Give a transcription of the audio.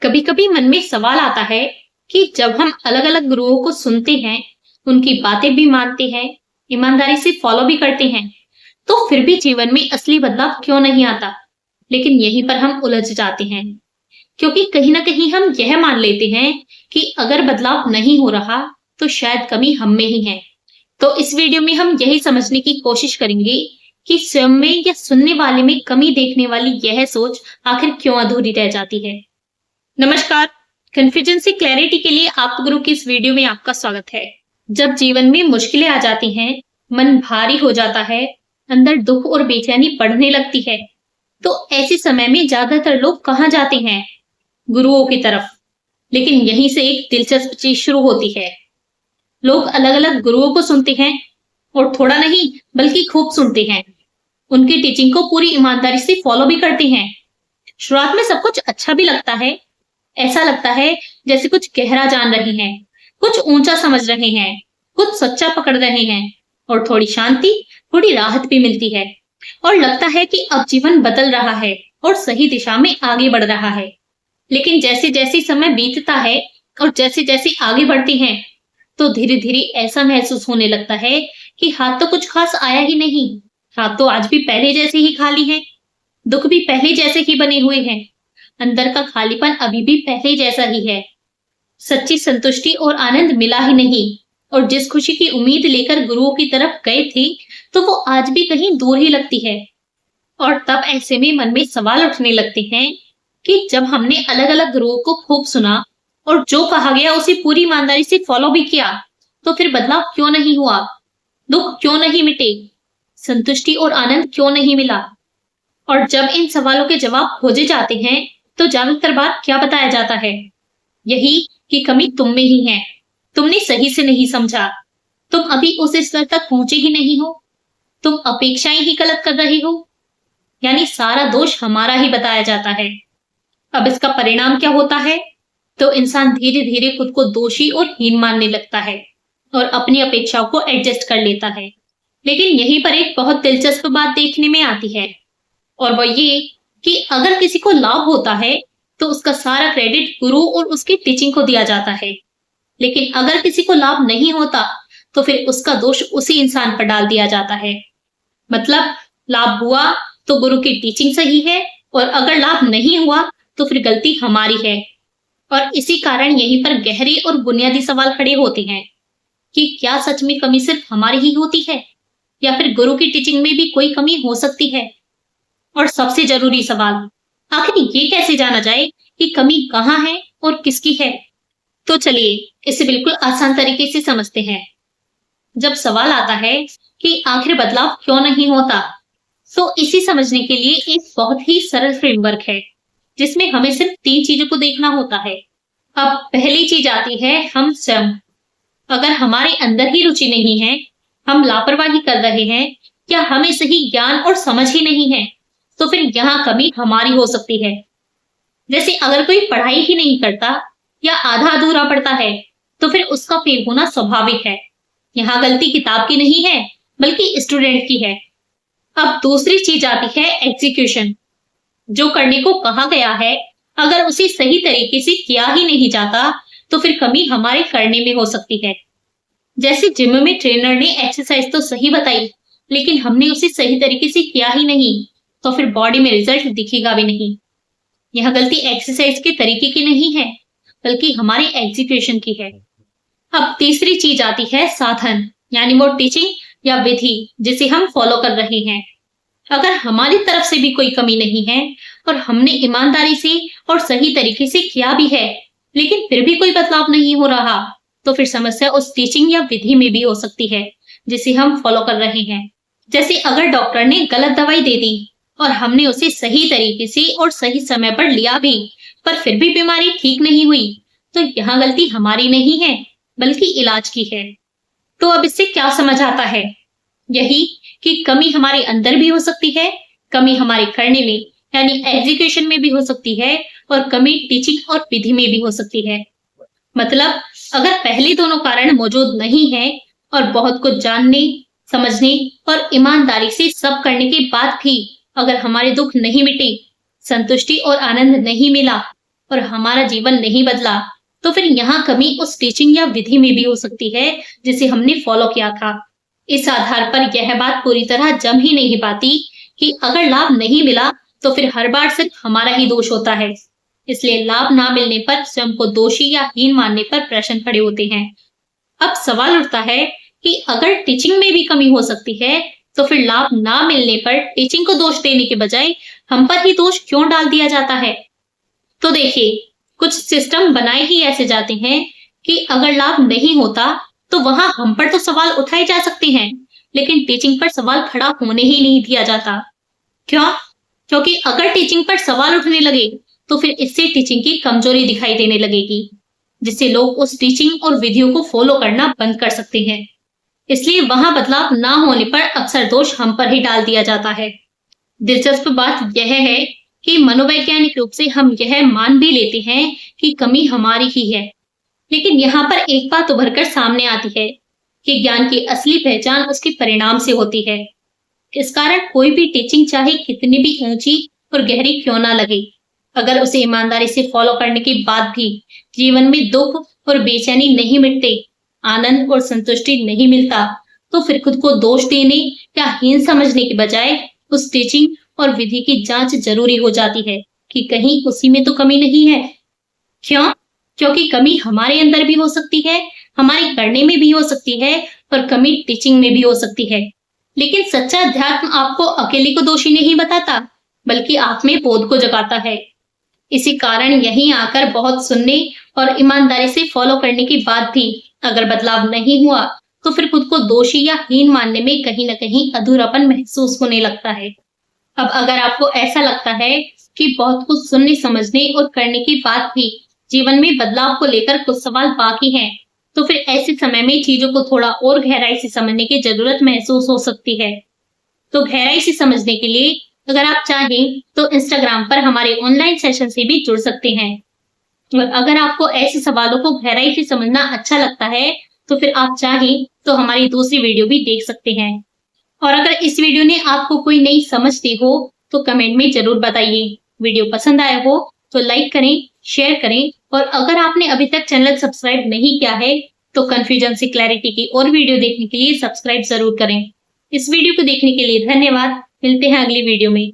कभी कभी मन में सवाल आता है कि जब हम अलग अलग गुरुओं को सुनते हैं, उनकी बातें भी मानते हैं, ईमानदारी से फॉलो भी करते हैं, तो फिर भी जीवन में असली बदलाव क्यों नहीं आता। लेकिन यहीं पर हम उलझ जाते हैं, क्योंकि कहीं ना कहीं हम यह मान लेते हैं कि अगर बदलाव नहीं हो रहा तो शायद कमी हम में ही है। तो इस वीडियो में हम यही समझने की कोशिश करेंगे कि स्वयं में या सुनने वाले में कमी देखने वाली यह सोच आखिर क्यों अधूरी रह जाती है। नमस्कार। कन्फ्यूजन से क्लैरिटी के लिए आप गुरु की इस वीडियो में आपका स्वागत है। जब जीवन में मुश्किलें आ जाती हैं, मन भारी हो जाता है, अंदर दुख और बेचैनी बढ़ने लगती है, तो ऐसे समय में ज्यादातर लोग कहाँ जाते हैं? गुरुओं की तरफ। लेकिन यहीं से एक दिलचस्प चीज शुरू होती है। लोग अलग अलग गुरुओं को सुनते हैं, और थोड़ा नहीं बल्कि खूब सुनते हैं। उनकी टीचिंग को पूरी ईमानदारी से फॉलो भी करते हैं। शुरुआत में सब कुछ अच्छा भी लगता है। ऐसा लगता है जैसे कुछ गहरा जान रहे हैं, कुछ ऊंचा समझ रहे हैं, कुछ सच्चा पकड़ रहे हैं, और थोड़ी शांति, थोड़ी राहत भी मिलती है। और लगता है कि अब जीवन बदल रहा है और सही दिशा में आगे बढ़ रहा है। लेकिन जैसे जैसे समय बीतता है और जैसे जैसे आगे बढ़ते हैं, तो धीरे धीरे ऐसा महसूस होने लगता है कि हाथ तो कुछ खास आया ही नहीं। हाथ तो आज भी पहले जैसे ही खाली है, दुख भी पहले जैसे ही बने हुए हैं, अंदर का खालीपन अभी भी पहले जैसा ही है। सच्ची संतुष्टि और आनंद मिला ही नहीं, और जिस खुशी की उम्मीद लेकर गुरुओं की तरफ गए थे, तो वो आज भी कहीं दूर ही लगती है। और तब ऐसे में मन में सवाल उठने लगते हैं कि जब हमने अलग अलग गुरुओं को खूब सुना और जो कहा गया उसे पूरी ईमानदारी से फॉलो भी किया, तो फिर बदलाव क्यों नहीं हुआ? दुख क्यों नहीं मिटे? संतुष्टि और आनंद क्यों नहीं मिला? और जब इन सवालों के जवाब खोजे जाते हैं, तो ज्यादातर बार क्या बताया जाता है? यही कि कमी तुम में ही है, तुमने सही से नहीं समझा, तुम अभी उस स्तर तक पहुंचे ही नहीं हो, तुम अपेक्षाएं ही गलत कर रही हो। यानी सारा दोष हमारा ही बताया जाता है। अब इसका परिणाम क्या होता है? तो इंसान धीरे धीरे खुद को दोषी और हीन मानने लगता है और अपनी अपेक्षाओं को एडजस्ट कर लेता है। लेकिन यहीं पर एक बहुत दिलचस्प बात देखने में आती है, और वह ये कि अगर किसी को लाभ होता है तो उसका सारा क्रेडिट गुरु और उसकी टीचिंग को दिया जाता है। लेकिन अगर किसी को लाभ नहीं होता तो फिर उसका दोष उसी इंसान पर डाल दिया जाता है। मतलब लाभ हुआ तो गुरु की टीचिंग सही है, और अगर लाभ नहीं हुआ तो फिर गलती हमारी है। और इसी कारण यहीं पर गहरे और बुनियादी सवाल खड़े होते हैं कि क्या सच में कमी सिर्फ हमारी ही होती है, या फिर गुरु की टीचिंग में भी कोई कमी हो सकती है? और सबसे जरूरी सवाल, आखिर ये कैसे जाना जाए कि कमी कहाँ है और किसकी है? तो चलिए इसे बिल्कुल आसान तरीके से समझते हैं। जब सवाल आता है कि आखिर बदलाव क्यों नहीं होता, तो इसे समझने के लिए एक बहुत ही सरल फ्रेमवर्क है, जिसमें हमें सिर्फ 3 चीजों को देखना होता है। अब पहली चीज आती है हम स्वयं। अगर हमारे अंदर ही रुचि नहीं है, हम लापरवाही कर रहे हैं, या हमें सही ज्ञान और समझ ही नहीं है, तो फिर यहाँ कमी हमारी हो सकती है। जैसे अगर कोई पढ़ाई ही नहीं करता या आधा अधूरा पढ़ता है, तो फिर उसका फेल होना स्वाभाविक है। यहाँ गलती किताब की नहीं है, बल्कि स्टूडेंट की है। अब दूसरी चीज आती है एग्जीक्यूशन। जो करने को कहा गया है, अगर उसे सही तरीके से किया ही नहीं जाता, तो फिर कमी हमारे करने में हो सकती है। जैसे जिम में ट्रेनर ने एक्सरसाइज तो सही बताई, लेकिन हमने उसे सही तरीके से किया ही नहीं, तो फिर बॉडी में रिजल्ट दिखेगा भी नहीं। यह गलती एक्सरसाइज के तरीके की नहीं है, बल्कि हमारी एग्जीक्यूशन की है। अब तीसरी चीज आती है साधन, यानी वो टीचिंग या विधि जिसे हम फॉलो कर रहे हैं। अगर हमारी तरफ से भी कोई कमी नहीं है और हमने ईमानदारी से और सही तरीके से किया भी है, लेकिन फिर भी कोई बदलाव नहीं हो रहा, तो फिर समस्या उस टीचिंग या विधि में भी हो सकती है जिसे हम फॉलो कर रहे हैं। जैसे अगर डॉक्टर ने गलत दवाई दे दी और हमने उसे सही तरीके से और सही समय पर लिया भी, पर फिर भी बीमारी ठीक नहीं हुई, तो यहाँ गलती हमारी नहीं है, बल्कि इलाज की है। तो अब इससे क्या समझ आता है? यही कि कमी हमारे अंदर भी हो सकती है, कमी हमारे करने में यानी एग्जीक्यूशन में भी हो सकती है, और कमी टीचिंग और विधि में भी हो सकती है। मतलब अगर पहले दोनों कारण मौजूद नहीं है और बहुत कुछ जानने, समझने और ईमानदारी से सब करने के बाद भी अगर हमारे दुख नहीं मिटे, संतुष्टि और आनंद नहीं मिला, और हमारा जीवन नहीं बदला, तो फिर यहाँ कमी उस टीचिंग या विधि में भी हो सकती है जिसे हमने फॉलो किया था। इस आधार पर यह बात पूरी तरह जम ही नहीं पाती कि अगर लाभ नहीं मिला तो फिर हर बार सिर्फ हमारा ही दोष होता है। इसलिए लाभ ना मिलने पर स्वयं को दोषी या हीन मानने पर प्रश्न खड़े होते हैं। अब सवाल उठता है कि अगर टीचिंग में भी कमी हो सकती है, तो फिर लाभ ना मिलने पर टीचिंग को दोष देने के बजाय हम पर ही दोष क्यों डाल दिया जाता है? तो देखिए, कुछ सिस्टम बनाए ही ऐसे जाते हैं कि अगर लाभ नहीं होता तो वहां हम पर तो सवाल उठाए जा सकते हैं, लेकिन टीचिंग पर सवाल खड़ा होने ही नहीं दिया जाता। क्यों? क्योंकि अगर टीचिंग पर सवाल उठने लगे तो फिर इससे टीचिंग की कमजोरी दिखाई देने लगेगी, जिससे लोग उस टीचिंग और विधियों को फॉलो करना बंद कर सकते हैं। इसलिए वहां बदलाव ना होने पर अक्सर दोष हम पर ही डाल दिया जाता है। दिलचस्प बात यह है कि मनोवैज्ञानिक रूप से हम यह मान भी लेते हैं कि कमी हमारी ही है, लेकिन यहाँ पर एक बात उभर कर सामने आती है कि ज्ञान की असली पहचान उसके परिणाम से होती है। इस कारण कोई भी टीचिंग चाहे कितनी भी ऊंची और गहरी क्यों ना लगे, अगर उसे ईमानदारी से फॉलो करने के बाद भी जीवन में दुख और बेचैनी नहीं मिटते, आनंद और संतुष्टि नहीं मिलता, तो फिर खुद को दोष देने या हीन समझने के बजाय उस टीचिंग और विधि की जांच जरूरी हो जाती है कि कहीं उसी में तो कमी नहीं है। क्यों? क्योंकि कमी हमारे अंदर भी हो सकती है, हमारे करने में भी हो सकती है और कमी टीचिंग में भी हो सकती है। लेकिन सच्चा अध्यात्म आपको अकेले को दोषी नहीं बताता, बल्कि आप में बोध को जगाता है। इसी कारण यहीं आकर बहुत सुनने और ईमानदारी से फॉलो करने के बाद भी अगर बदलाव नहीं हुआ, तो फिर खुद को दोषी या हीन मानने में कहीं न कहीं अधूरापन महसूस होने लगता है। अब अगर आपको ऐसा लगता है कि बहुत कुछ सुनने, समझने और करने के बाद भी जीवन में बदलाव को लेकर कुछ सवाल बाकी हैं, तो फिर ऐसे समय में चीजों को थोड़ा और गहराई से समझने की जरूरत महसूस हो सकती है। तो गहराई से समझने के लिए अगर आप चाहें तो इंस्टाग्राम पर हमारे ऑनलाइन सेशन से भी जुड़ सकते हैं। और अगर आपको ऐसे सवालों को गहराई से समझना अच्छा लगता है, तो फिर आप चाहें तो हमारी दूसरी वीडियो भी देख सकते हैं। और अगर इस वीडियो ने आपको कोई नई समझ दी हो तो कमेंट में जरूर बताइए। वीडियो पसंद आया हो तो लाइक करें, शेयर करें और अगर आपने अभी तक चैनल सब्सक्राइब नहीं किया है तो कन्फ्यूजन से क्लैरिटी की और वीडियो देखने के लिए सब्सक्राइब जरूर करें। इस वीडियो को देखने के लिए धन्यवाद। मिलते हैं अगली वीडियो में।